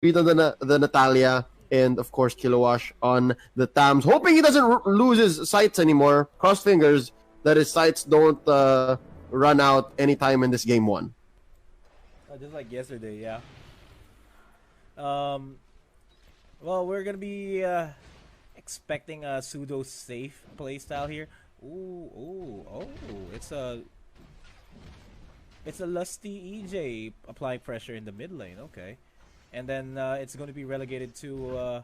Greed on the Natalia, and of course Kilowash on the Tams, hoping he doesn't lose his sights anymore. Cross fingers that his sights don't run out anytime in this game one. Just like yesterday, yeah. Um, well, we're gonna be expecting a pseudo safe playstyle here. It's a lusty EJ applying pressure in the mid lane. Okay, and then it's going to be relegated to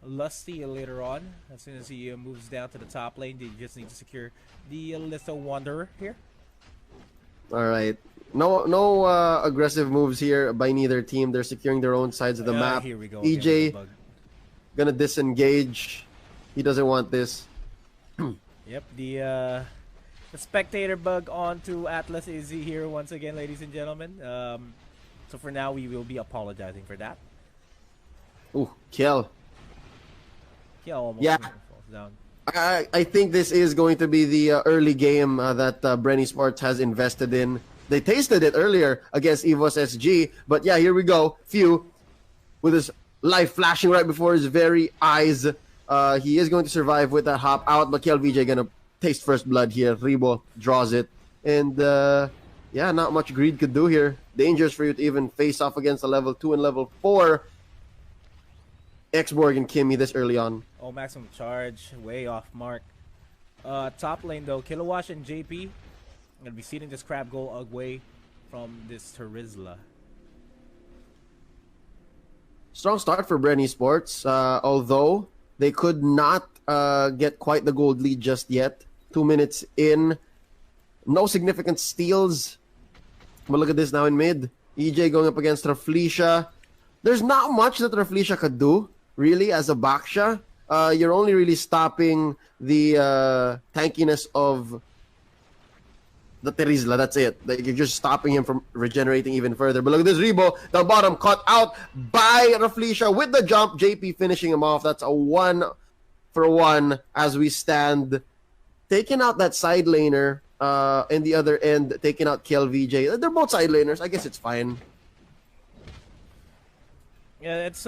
lusty later on. As soon as he moves down to the top lane, they just need to secure the Litho Wanderer here. All right. No aggressive moves here by neither team. They're securing their own sides of the map. Here we go. EJ gonna disengage. He doesn't want this. Yep, the spectator bug onto Atlas AZ here once again, ladies and gentlemen. So for now, we will be apologizing for that. Ooh, kill. Kill almost falls down. I think this is going to be the early game that Bren Esports has invested in. They tasted it earlier against EVOS SG, but yeah, here we go. Few with his life flashing right before his very eyes. He is going to survive with that hop out, but KLVJ gonna taste first blood here. Rebo draws it, and yeah, not much Greed could do here. Dangerous for you to even face off against a level 2 and level 4 Xborg and Kimmy this early on. Oh, maximum charge, way off mark. Top lane though, Kilowash and JP gonna be seeing this crab go away from this Terizla. Strong start for Bren Esports, although they could not get quite the gold lead just yet. 2 minutes in, no significant steals. But look at this now in mid. EJ going up against Raflesia. There's not much that Raflesia could do, really, as a Baksha. You're only really stopping the tankiness of the Terizla. That's it. You're just stopping him from regenerating even further. But look at this Rebo down bottom, caught out by Raflesia with the jump. JP finishing him off. That's a 1-for-1 as we stand. Taking out that side laner. And the other end, taking out KLVJ. They're both side laners. I guess it's fine. Yeah, it's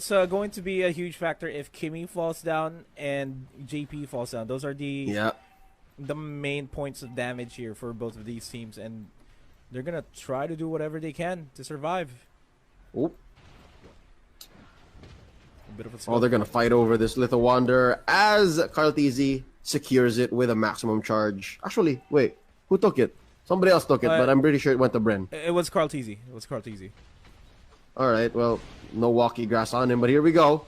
going to be a huge factor if Kimmy falls down and JP falls down. Those are the main points of damage here for both of these teams, and they're gonna try to do whatever they can to survive. Oop. A bit of a they're gonna fight over this Little Wanderer as Carlteasy secures it with a maximum charge. Actually, wait, who took it? Somebody else took it, but I'm pretty sure it went to Bren. It was Carlteasy. All right, well, no walkie grass on him, but here we go.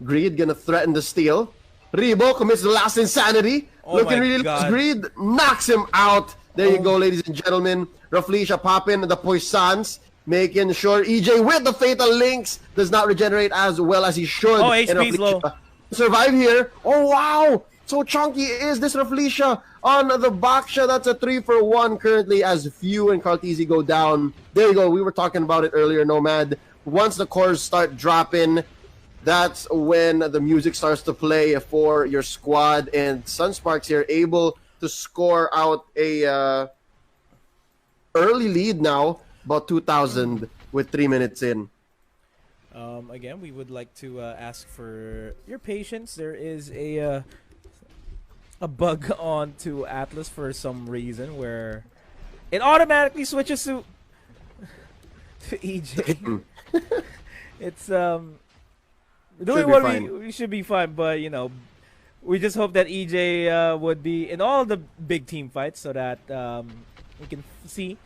Greed gonna threaten the steal. Rebo commits the last insanity. Looking really lost. Greed knocks him out. There you go, ladies and gentlemen. Raflesia popping the Poissons, making sure EJ with the Fatal Links does not regenerate as well as he should. Oh, HP's low. Survive here. Oh, wow. So chunky is this Raflesia on the Baksha. That's a 3-for-1 currently as Few and Carlteasy go down. There you go. We were talking about it earlier, Nomad. Once the cores start dropping, that's when the music starts to play for your squad. And Sunsparks here able to score out a early lead now, about 2,000 with 3 minutes in. Again, we would like to ask for your patience. There is a bug onto Atlas for some reason where it automatically switches to EJ. It's doing what we should be fine, but you know, we just hope that EJ would be in all the big team fights so that we can see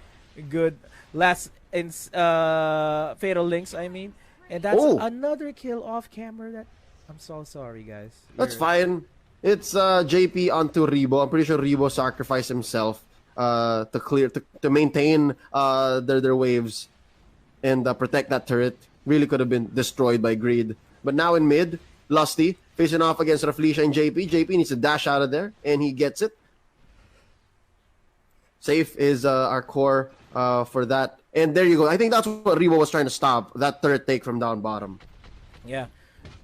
good last in Fatal Links. I mean, and that's another kill off camera. That I'm so sorry, guys. That's fine. It's JP onto Rebo. I'm pretty sure Rebo sacrificed himself to maintain their waves and protect that turret. Really could have been destroyed by Greed. But now in mid, Lusty facing off against Raflesia and JP. JP needs to dash out of there, and he gets it. Safe is our core for that. And there you go. I think that's what Rebo was trying to stop, that turret take from down bottom. Yeah.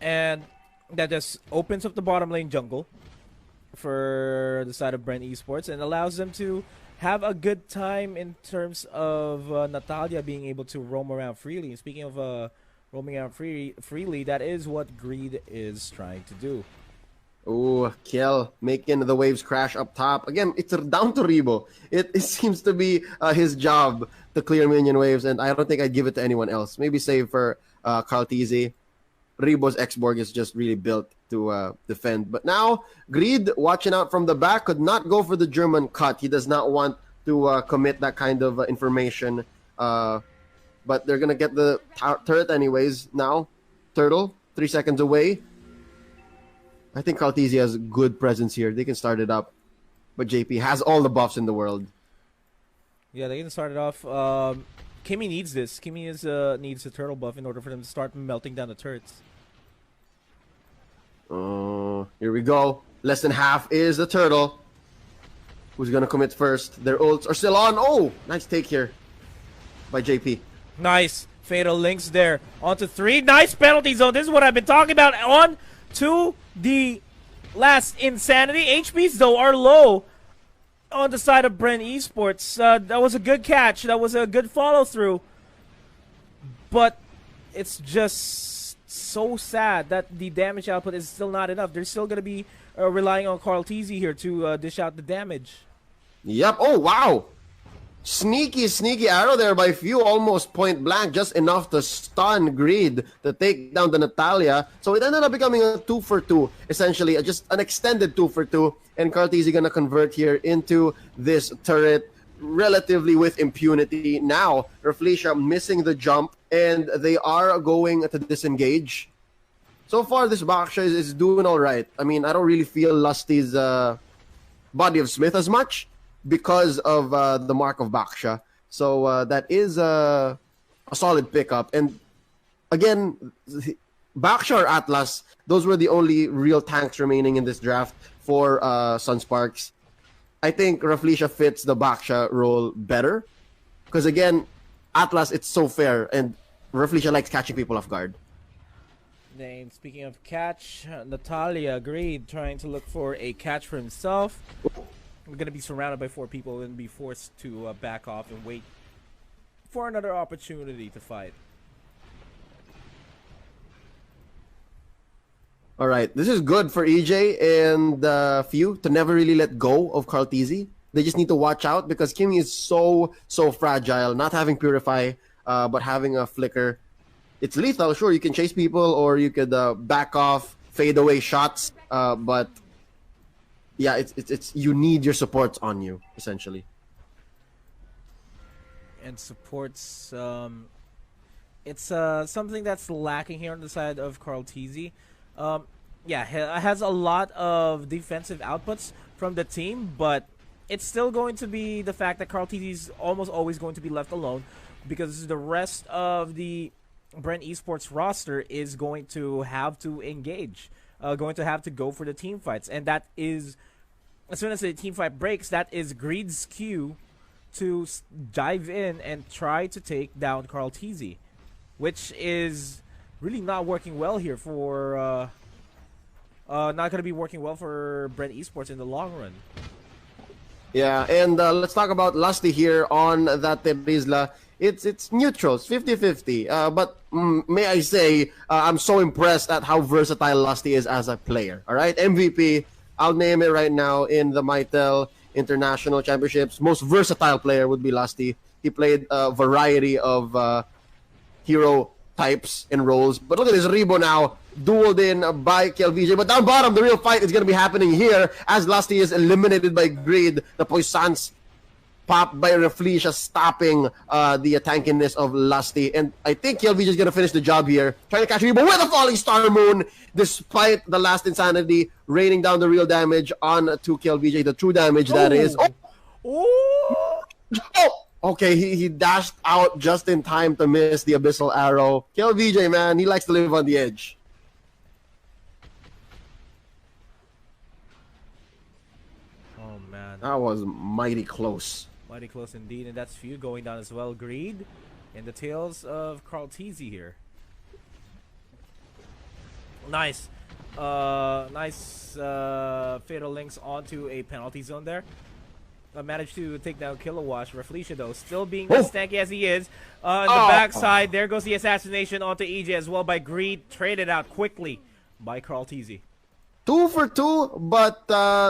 And that just opens up the bottom lane jungle for the side of Bren Esports and allows them to have a good time in terms of Natalia being able to roam around freely. And speaking of roaming around freely, that is what Greed is trying to do. Ooh, Kiel making the waves crash up top. Again, it's down to Rebo. It seems to be his job to clear minion waves, and I don't think I'd give it to anyone else. Maybe save for Carl TZ. Rebo's X-Borg is just really built to defend. But now, Greed, watching out from the back, could not go for the German cut. He does not want to commit that kind of information. But they're going to get the turret anyways now. Turtle, 3 seconds away. I think Kaltizi has good presence here. They can start it up. But JP has all the buffs in the world. Yeah, they can start it off. Kimmy needs this. Kimmy needs the turtle buff in order for them to start melting down the turrets. Here we go. Less than half is the turtle. Who's going to commit first? Their ults are still on. Oh, nice take here by JP. Nice. Fatal links there. Onto 3. Nice penalty zone. This is what I've been talking about. On to the last insanity. HPs, though, are low on the side of Bren Esports. That was a good catch. That was a good follow-through. But it's just so sad that the damage output is still not enough. They're still going to be relying on Carl TZ here to dish out the damage. Yep. Oh, wow. Sneaky arrow there by Few, almost point blank, just enough to stun Greed to take down the Natalia. So it ended up becoming a 2-for-2, essentially, just an extended 2-for-2. And Cartesi gonna convert here into this turret relatively with impunity. Now, Reflecia missing the jump, and they are going to disengage. So far, this Baksha is doing all right. I mean, I don't really feel Lusty's Body of Smith as much, because of the mark of Baksha. So that is a solid pickup. And again, Baksha or Atlas, those were the only real tanks remaining in this draft for Sunsparks. I think Raflecia fits the Baksha role better. Because again, Atlas, it's so fair. And Raflecia likes catching people off guard. And speaking of catch, Natalia Greed trying to look for a catch for himself. We're going to be surrounded by 4 people and be forced to back off and wait for another opportunity to fight. All right, this is good for EJ and Few to never really let go of Cartesi. They just need to watch out because Kimmy is so fragile. Not having Purify, but having a Flicker. It's lethal, sure, you can chase people or you could back off, fade away shots, but yeah, it's you need your supports on you, essentially. And supports, it's something that's lacking here on the side of Carl TZ. Yeah, has a lot of defensive outputs from the team, but it's still going to be the fact that Carl TZ is almost always going to be left alone because the rest of the Brent Esports roster is going to have to engage. Going to have to go for the team fights, and that is, as soon as the team fight breaks, that is Greed's cue to dive in and try to take down Carl TZ, which is really not working well here for not going to be working well for Brent Esports in the long run. Yeah, and let's talk about Lusty here on that Terizla. It's neutrals, 50-50. But may I say, I'm so impressed at how versatile Lusty is as a player. All right, MVP, I'll name it right now in the Mytel International Championships. Most versatile player would be Lusty. He played a variety of hero types and roles. But look at this Rebo now, dueled in by KLVJ. But down bottom, the real fight is going to be happening here as Lusty is eliminated by Greed. The Poissons popped by Reflecia, stopping the tankiness of Lusty. And I think KLVJ is going to finish the job here. Trying to catch Rebo with a falling star moon, despite the last insanity, raining down the real damage on to KLVJ. The true damage, that is. Oh! Okay, he dashed out just in time to miss the abyssal arrow. KLVJ, man, he likes to live on the edge. Oh, man. That was mighty close. Mighty close indeed, and that's Few going down as well. Greed in the tails of Carl TZ here. Nice. Nice fatal links onto a penalty zone there. managed to take down Kilowatt. Reflecia, though, still being as stanky as he is. On the backside, there goes the assassination onto EJ as well by Greed. Traded out quickly by Carl Teasy. 2 for 2, but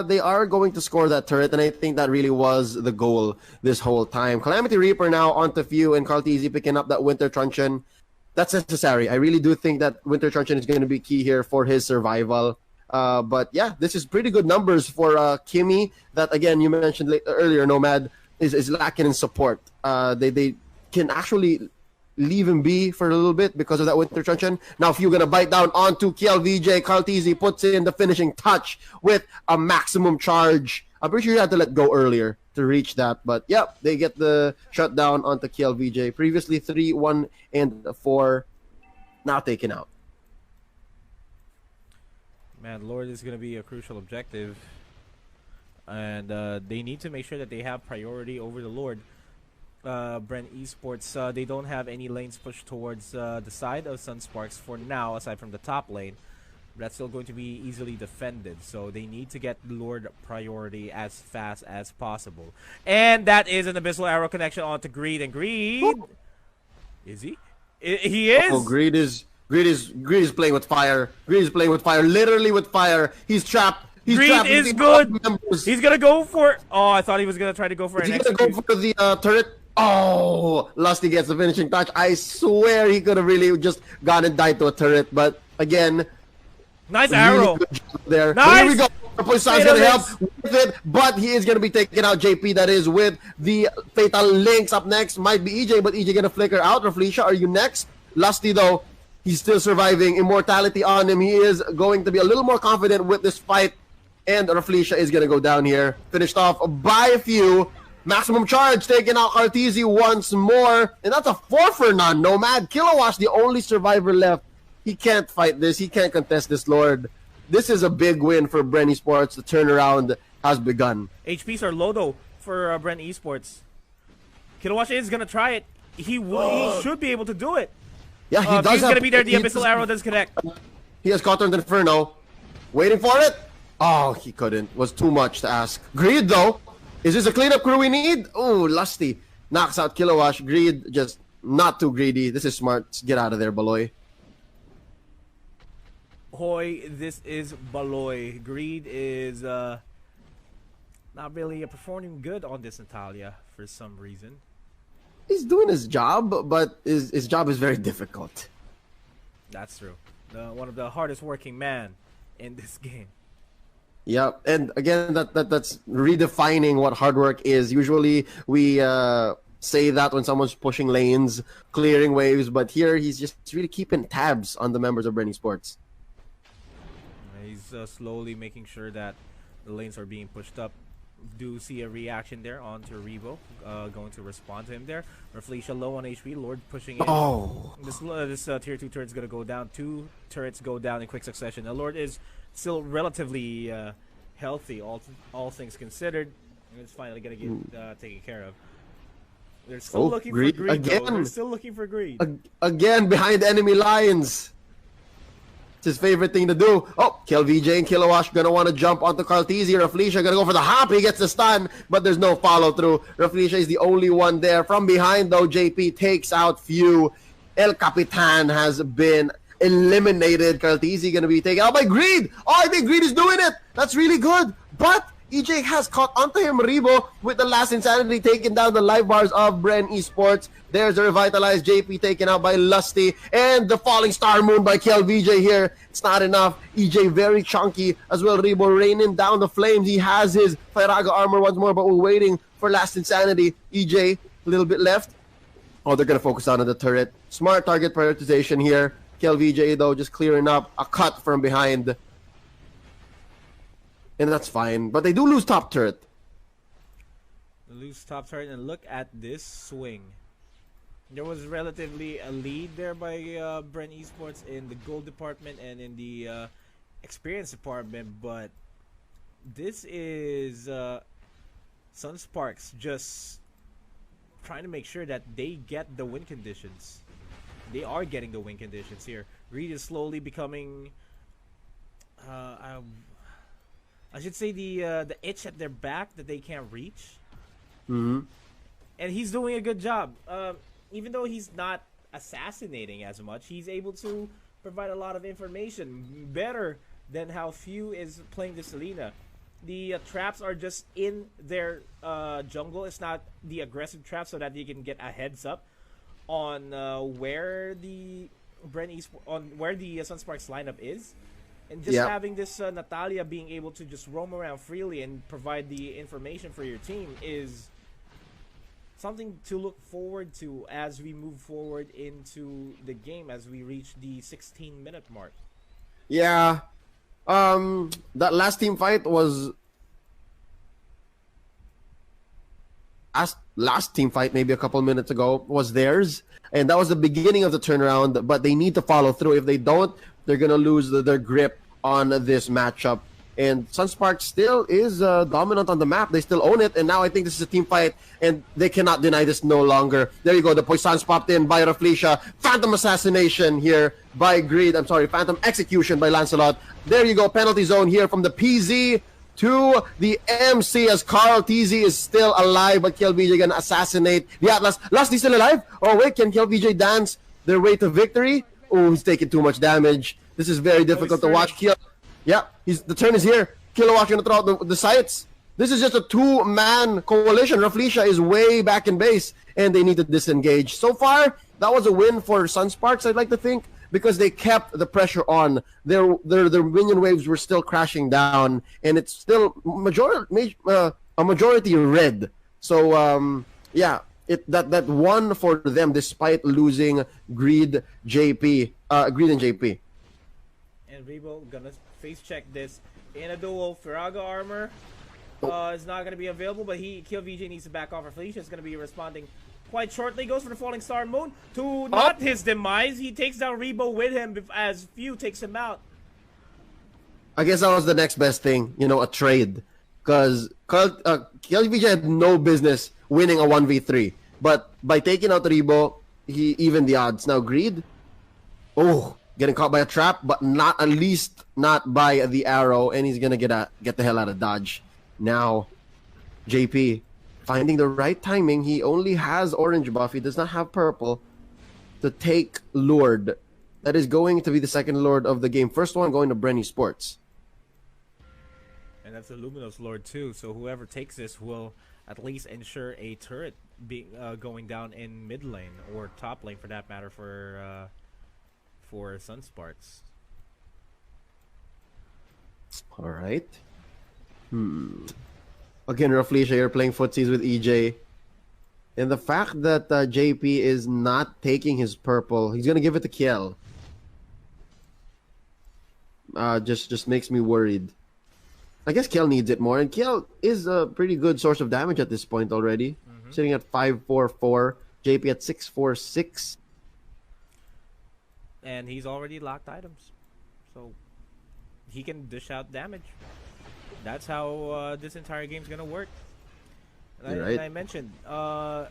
they are going to score that turret, and I think that really was the goal this whole time. Calamity Reaper now onto Few, and Carl Teasy picking up that Winter Truncheon. That's necessary. I really do think that Winter Truncheon is going to be key here for his survival. But yeah, this is pretty good numbers for Kimmy. That again, you mentioned earlier, Nomad is lacking in support. They can actually leave him be for a little bit because of that Winter Truncheon. Now, if you're gonna bite down onto KLVJ, Kaltizi puts in the finishing touch with a maximum charge. I'm pretty sure you had to let go earlier to reach that, but yep, they get the shutdown onto KLVJ. Previously 3, 1, and 4, now taken out. Man, Lord is going to be a crucial objective, and they need to make sure that they have priority over the Lord. Bren Esports, they don't have any lanes pushed towards the side of Sunsparks for now, aside from the top lane. That's still going to be easily defended, so they need to get Lord priority as fast as possible. And that is an Abyssal Arrow connection onto Greed, and Greed... Ooh. Is he? He is? Oh, Greed is playing with fire. Greed is playing with fire, literally with fire. He's trapped. Greed is good. He's gonna go for... Oh, I thought he was gonna try to go for an execute. He's gonna go for the turret. Oh, Lusty gets the finishing touch. I swear he could have really just gone and died to a turret, but again... Nice arrow. There. Nice. Here we go. Poison's going to help with it, but he is going to be taking out JP. That is with the Fatal Links. Up next might be EJ, but EJ going to flicker out. Reflecia, are you next? Lusty, though, he's still surviving. Immortality on him. He is going to be a little more confident with this fight, and Reflecia is going to go down here. Finished off by a few. Maximum charge taking out Arteezy once more, and that's a 4 for none. Nomad Kilowatt, the only survivor left. He can't fight this. He can't contest this, Lord. This is a big win for Bren Esports. The turnaround has begun. HPs are low, though, for Bren Esports. Kilowatt is going to try it. He should be able to do it. Yeah, he does. He's going to be there. The Abyssal Arrow does connect. He has Cotton's Inferno. Waiting for it. Oh, he couldn't. Was too much to ask. Greed, though. Is this a cleanup crew we need? Oh, Lusty knocks out Kilowatt. Greed just not too greedy. This is smart. Get out of there, Baloy. Hoy, this is Baloy. Greed is not really performing good on this Natalia for some reason. He's doing his job, but his job is very difficult. That's true. One of the hardest working man in this game. Yep, and again, that's redefining what hard work is. Usually we say that when someone's pushing lanes, clearing waves, but here he's just really keeping tabs on the members of Bren Esports. He's slowly making sure that the lanes are being pushed up. Do see a reaction there onto Rebo, going to respond to him there. Reflecia low on HP, Lord pushing in. Oh! This tier 2 turret's going to go down. 2 turrets go down in quick succession. The Lord is still relatively healthy, all things considered. And it's finally going to get taken care of. They're still looking for Greed, again. Though. They're still looking for Greed. Again, behind enemy lines. His favorite thing to do. Oh, KLVJ and Kilowatt gonna want to jump onto Kaltizi. Reflecia gonna go for the hop. He gets the stun, but there's no follow through. Reflecia is the only one there. From behind though, JP takes out Few. El Capitan has been eliminated. Kaltizi gonna be taken out by Greed. Oh, I think Greed is doing it. That's really good. But EJ has caught onto him, Rebo, with the last Insanity taking down the life bars of Bren Esports. There's a revitalized JP taken out by Lusty, and the falling star moon by KLVJ here. It's not enough. EJ very chunky as well. Rebo raining down the flames. He has his Firaga armor once more, but we're waiting for last Insanity. EJ, a little bit left. Oh, they're going to focus on the turret. Smart target prioritization here. KLVJ, though, just clearing up a cut from behind. And that's fine. But they do lose top turret. They lose top turret, and look at this swing. There was relatively a lead there by Bren Esports in the gold department and in the experience department, but this is Sunsparks just trying to make sure that they get the win conditions. They are getting the win conditions here. Greed is slowly becoming, I should say, the itch at their back that they can't reach. Mm-hmm. And he's doing a good job. Even though he's not assassinating as much, he's able to provide a lot of information better than how Few is playing this Selena. The traps are just in their jungle. It's not the aggressive trap, so that you can get a heads up on where the Sunsparks lineup is, and just having this Natalia being able to just roam around freely and provide the information for your team is something to look forward to as we move forward into the game, as we reach the 16-minute mark. Yeah. That last team fight was last team fight maybe a couple minutes ago was theirs, and that was the beginning of the turnaround, but they need to follow through. If they don't, they're gonna lose their grip on this matchup. And Sunsparks still is dominant on the map. They still own it, and now I think this is a team fight, and they cannot deny this no longer. There you go. The Poisons popped in by Raflesia. Phantom assassination here by Greed. I'm sorry, Phantom execution by Lancelot. There you go. Penalty zone here from the PZ to the MC as Carl TZ is still alive, but KLVJ gonna assassinate the Atlas. Last, he's still alive? Oh, wait, can KLVJ dance their way to victory? Oh, he's taking too much damage. This is very difficult to watch. Yeah, the turn is here. Kilowatt gonna throw out the sights. This is just a two-man coalition. Raflesia is way back in base, and they need to disengage. So far, that was a win for Sunsparks, I'd like to think, because they kept the pressure on. Their minion waves were still crashing down, and it's still a majority red. So yeah, that won for them despite losing Greed and JP. And Rebo gonna face check this in a duel. Firaga armor is not gonna be available, but KLVJ needs to back off. Raflesia is gonna be responding quite shortly. Goes for the Falling Star Moon to not his demise. He takes down Rebo with him as Few takes him out. I guess that was the next best thing, a trade. Because KLVJ had no business winning a 1v3. But by taking out Rebo, he evened the odds. Now Greed, getting caught by a trap, but at least not by the arrow, and he's gonna get the hell out of dodge. Now, JP finding the right timing. He only has orange buff. He does not have purple to take Lord. That is going to be the second Lord of the game. First one going to Bren Esports. And that's a Luminous Lord too. So whoever takes this will at least ensure a turret being going down in mid lane or top lane for that matter for Sunsparks. All right. Again, Raflesia, you're playing footsies with EJ. And the fact that JP is not taking his purple, he's going to give it to Kiel. Just makes me worried. I guess Kiel needs it more. And Kiel is a pretty good source of damage at this point already. Sitting at 544. JP at 646. And he's already locked items. So he can dish out damage. That's how this entire game's going to work. And I mentioned, on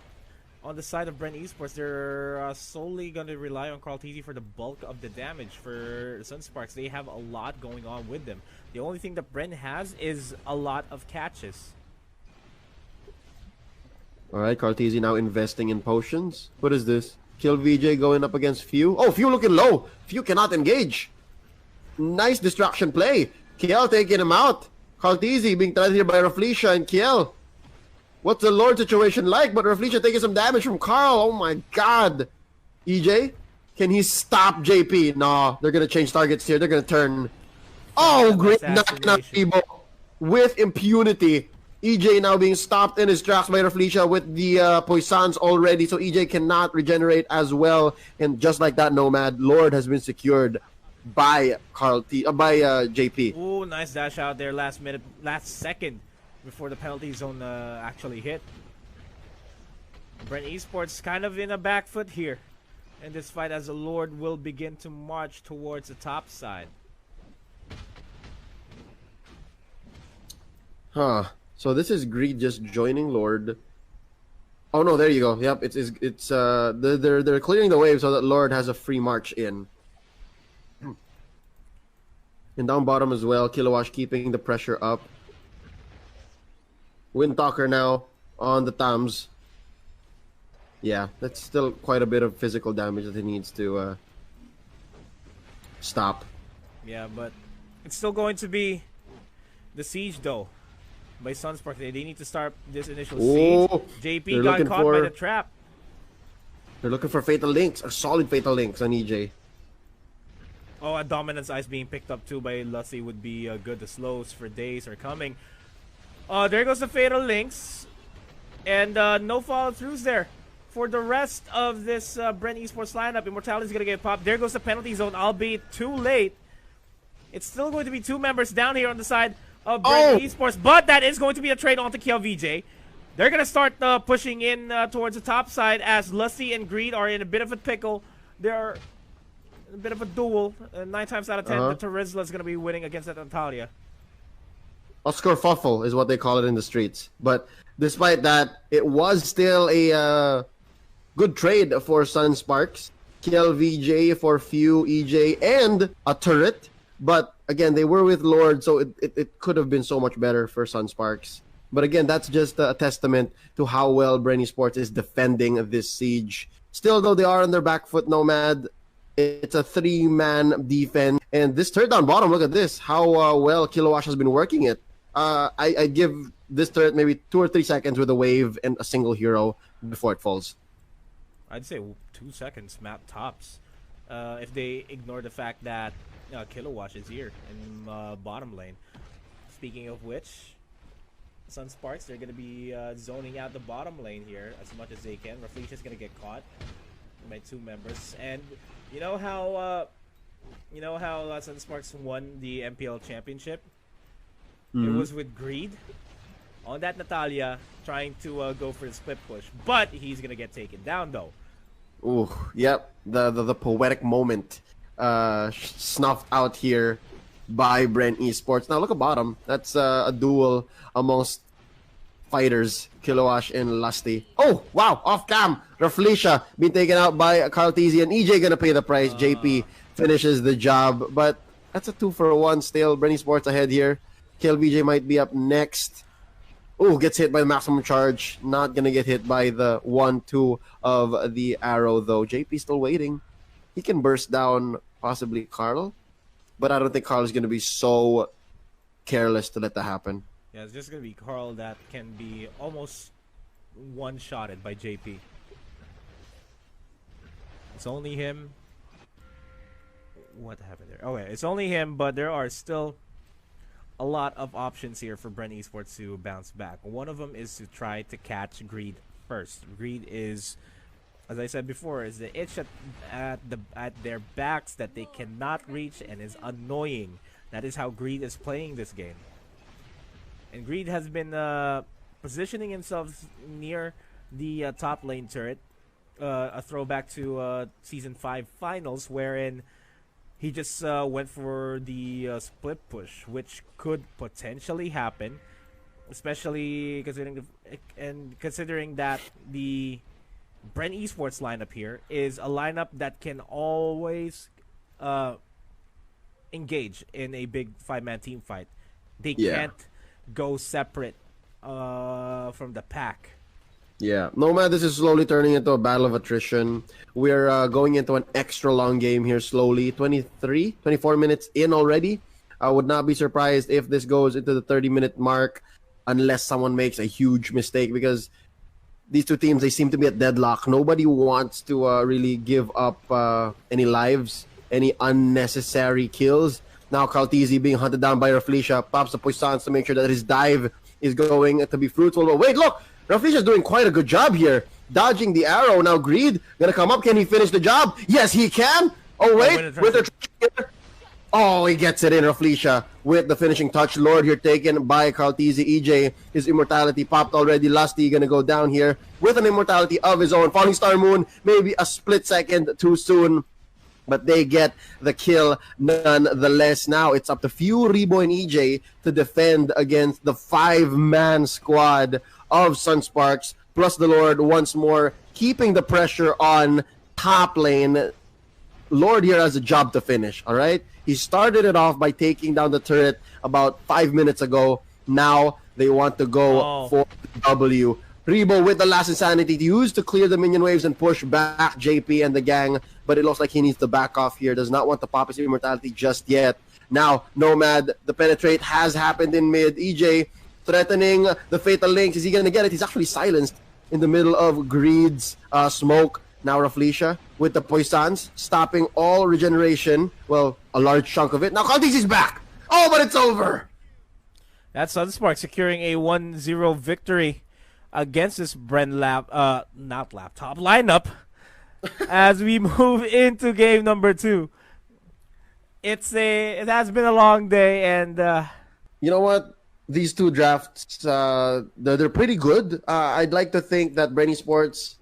the side of Bren Esports, they're solely going to rely on Carl TZ for the bulk of the damage. For Sunsparks, they have a lot going on with them. The only thing that Bren has is a lot of catches. Alright, Carl TZ now investing in potions. What is this? Kill VJ going up against Few. Oh, Few looking low. Few cannot engage. Nice distraction play. Kiel taking him out. Carl TZ being tried here by Raflesia and Kiel. What's the Lord situation like? But Raflesia taking some damage from Carl. Oh my god. EJ, can he stop JP? No, they're going to change targets here. They're going to turn. Oh, great. Not Rebo with impunity. EJ now being stopped in his tracks by Raflesia with the Poisons already. So EJ cannot regenerate as well. And just like that, Nomad, Lord has been secured by JP. Ooh, nice dash out there last second before the penalty zone actually hit. Bren Esports kind of in a back foot here in this fight as the Lord will begin to march towards the top side. So this is Greed just joining Lord. Oh no, there you go. Yep, it's they're clearing the wave so that Lord has a free march in. And down bottom as well, Kilowatt keeping the pressure up. Windtalker now on the Tams. Yeah, that's still quite a bit of physical damage that he needs to stop. Yeah, but it's still going to be the siege, though, by Sunsparks. They need to start this initial siege. JP got caught by the trap. They're looking for Fatal Links, a solid Fatal Links on EJ. Oh, a Dominance Ice being picked up too by Lusty would be good. The slows for days are coming. There goes the Fatal Links. And no follow-throughs there for the rest of this Bren Esports lineup. Immortality's going to get popped. There goes the penalty zone, albeit too late. It's still going to be 2 members down here on the side of Bren Esports. But that is going to be a trade onto KLVJ. They're going to start pushing in towards the top side as Lusty and Greed are in a bit of a pickle. They're a bit of a duel. 9 times out of 10, the Terizla is going to be winning against that Natalia. Oscar Fuffle is what they call it in the streets. But despite that, it was still a good trade for Sunsparks. KLVJ for few, EJ, and a turret. But again, they were with Lord, so it could have been so much better for Sunsparks. But again, that's just a testament to how well Bren Esports is defending this siege. Still, though, they are on their back foot, Nomad. It's a 3-man defense. And this turret down bottom, look at this. How well Kilowash has been working it. I give this turret maybe 2 or 3 seconds with a wave and a single hero before it falls. I'd say 2 seconds, map tops. If they ignore the fact that Kilowash is here in bottom lane. Speaking of which, Sunsparks, they're going to be zoning out the bottom lane here as much as they can. Raflisha's going to get caught by 2 members. And you know how Sunsparks won the MPL championship? It was with Greed on that Natalia trying to go for the split push. But he's going to get taken down, though. Ooh, yep. The poetic moment snuffed out here by Bren Esports. Now look at bottom. That's a duel amongst fighters, Kilowash and Lusty. Oh, wow, off cam. Raflisha being taken out by Carl Tizzy, and EJ gonna pay the price. JP finishes the job, but that's a 2-for-1 still. Bren Esports ahead here. KLVJ might be up next. Oh, gets hit by the maximum charge. Not gonna get hit by the 1-2 of the arrow though. JP still waiting. He can burst down possibly Carl, but I don't think Carl is gonna be so careless to let that happen. Yeah, it's just gonna be Carl that can be almost one-shotted by JP. It's only him. What happened there? Okay, it's only him, but there are still a lot of options here for Bren Esports to bounce back. One of them is to try to catch Greed first. Greed is, as I said before, is the itch at their backs that they cannot reach and is annoying. That is how Greed is playing this game. And Greed has been positioning himself near the top lane turret. A throwback to Season 5 finals, wherein he just went for the split push, which could potentially happen, especially considering that the Bren Esports lineup here is a lineup that can always engage in a big 5-man team fight. They can't go separate from the pack. Yeah, Nomad, this is slowly turning into a battle of attrition. We're going into an extra long game here slowly. 24 minutes in already. I would not be surprised if this goes into the 30-minute mark unless someone makes a huge mistake, because these two teams, they seem to be at deadlock. Nobody wants to really give up any lives, any unnecessary kills. Now Kaltizi being hunted down by Raflisha, pops the puissance to make sure that his dive is going to be fruitful. But wait, look! Raflisha's doing quite a good job here. Dodging the arrow. Now Greed gonna come up. Can he finish the job? Yes, he can! Oh, wait! Oh, he gets it in, Raflisha, with the finishing touch. Lord here taken by Kaltizi. EJ, his immortality popped already. Lusty gonna go down here with an immortality of his own. Falling Star Moon, maybe a split second too soon, but they get the kill nonetheless. Now it's up to Few, Rebo, and EJ to defend against the 5-man squad of Sunsparks, plus the Lord once more, keeping the pressure on top lane. Lord here has a job to finish, all right? He started it off by taking down the turret about 5 minutes ago. Now they want to go for the W. Rebo with the last insanity to use to clear the minion waves and push back JP and the gang, but it looks like he needs to back off here. Does not want to pop his immortality just yet. Now, Nomad, the penetrate has happened in mid. EJ threatening the Fatal Links. Is he going to get it? He's actually silenced in the middle of Greed's smoke. Now Raflesia with the Poisons, stopping all regeneration. Well, a large chunk of it. Now Contis is back! Oh, but it's over! That's Sunsparks securing a 1-0 victory against this Bren top lineup as we move into game number 2. It has been a long day, and you know what? These two drafts, they're pretty good. I'd like to think that Bren Esports,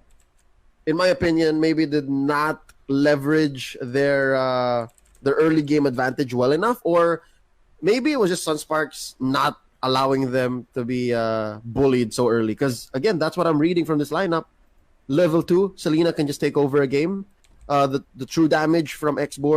in my opinion, maybe did not leverage their early game advantage well enough, or maybe it was just Sunsparks not allowing them to be bullied so early. Because again, that's what I'm reading from this lineup. Level 2, Selena can just take over a game. The true damage from X-Board